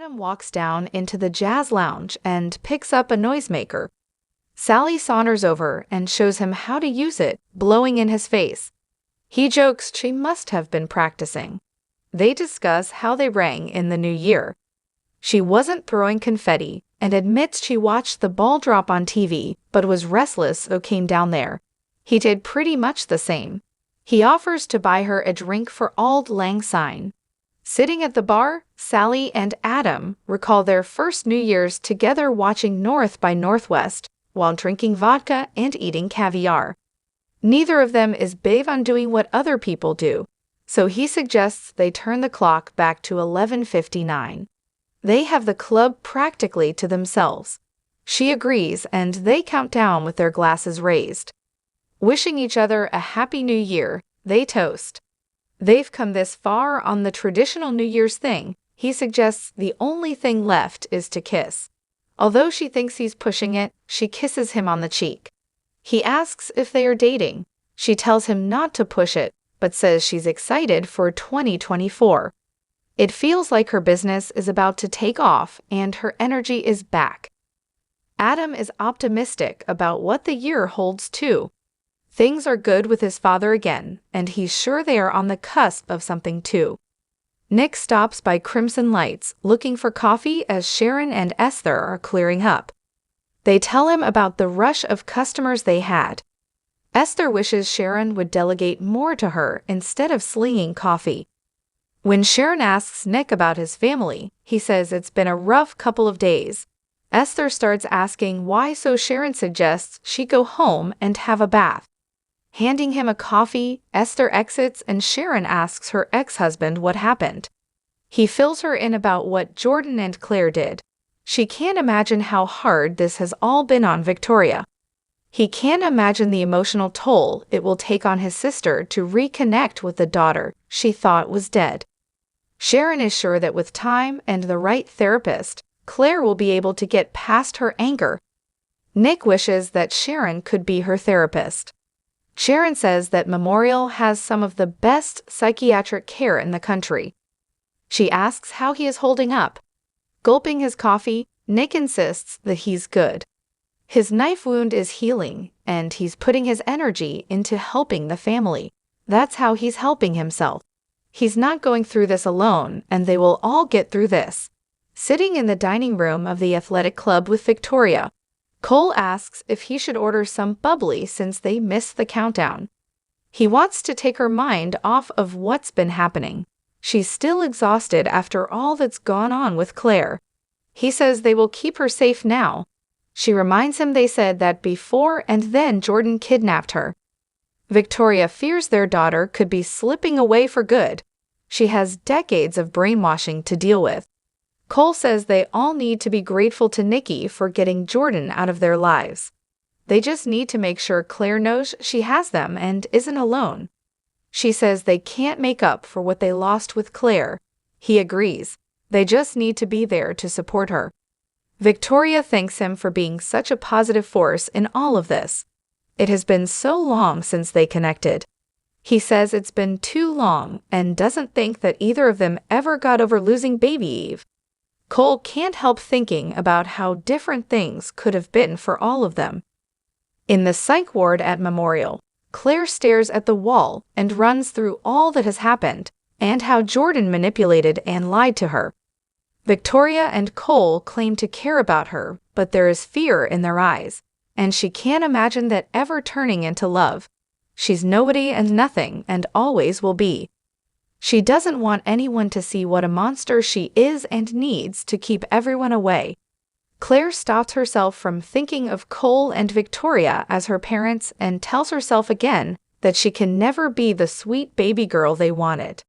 Adam walks down into the jazz lounge and picks up a noisemaker. Sally saunters over and shows him how to use it, blowing in his face. He jokes she must have been practicing. They discuss how they rang in the new year. She wasn't throwing confetti and admits she watched the ball drop on TV but was restless so came down there. He did pretty much the same. He offers to buy her a drink for Auld Lang Syne. Sitting at the bar, Sally and Adam recall their first New Year's together watching North by Northwest while drinking vodka and eating caviar. Neither of them is big on doing what other people do, so he suggests they turn the clock back to 11:59. They have the club practically to themselves. She agrees and they count down with their glasses raised. Wishing each other a happy new year, they toast. They've come this far on the traditional New Year's thing. He suggests the only thing left is to kiss. Although she thinks he's pushing it, she kisses him on the cheek. He asks if they are dating. She tells him not to push it, but says she's excited for 2024. It feels like her business is about to take off and her energy is back. Adam is optimistic about what the year holds too. Things are good with his father again, and he's sure they are on the cusp of something too. Nick stops by Crimson Lights looking for coffee as Sharon and Esther are clearing up. They tell him about the rush of customers they had. Esther wishes Sharon would delegate more to her instead of slinging coffee. When Sharon asks Nick about his family, he says it's been a rough couple of days. Esther starts asking why, so Sharon suggests she go home and have a bath. Handing him a coffee, Esther exits and Sharon asks her ex-husband what happened. He fills her in about what Jordan and Claire did. She can't imagine how hard this has all been on Victoria. He can't imagine the emotional toll it will take on his sister to reconnect with the daughter she thought was dead. Sharon is sure that with time and the right therapist, Claire will be able to get past her anger. Nick wishes that Sharon could be her therapist. Sharon says that Memorial has some of the best psychiatric care in the country. She asks how he is holding up. Gulping his coffee, Nick insists that he's good. His knife wound is healing, and he's putting his energy into helping the family. That's how he's helping himself. He's not going through this alone, and they will all get through this. Sitting in the dining room of the athletic club with Victoria, Cole asks if he should order some bubbly since they missed the countdown. He wants to take her mind off of what's been happening. She's still exhausted after all that's gone on with Claire. He says they will keep her safe now. She reminds him they said that before and then Jordan kidnapped her. Victoria fears their daughter could be slipping away for good. She has decades of brainwashing to deal with. Cole says they all need to be grateful to Nikki for getting Jordan out of their lives. They just need to make sure Claire knows she has them and isn't alone. She says they can't make up for what they lost with Claire. He agrees. They just need to be there to support her. Victoria thanks him for being such a positive force in all of this. It has been so long since they connected. He says it's been too long and doesn't think that either of them ever got over losing baby Eve. Cole can't help thinking about how different things could have been for all of them. In the psych ward at Memorial, Claire stares at the wall and runs through all that has happened and how Jordan manipulated and lied to her. Victoria and Cole claim to care about her, but there is fear in their eyes, and she can't imagine that ever turning into love. She's nobody and nothing and always will be. She doesn't want anyone to see what a monster she is and needs to keep everyone away. Claire stops herself from thinking of Cole and Victoria as her parents and tells herself again that she can never be the sweet baby girl they wanted.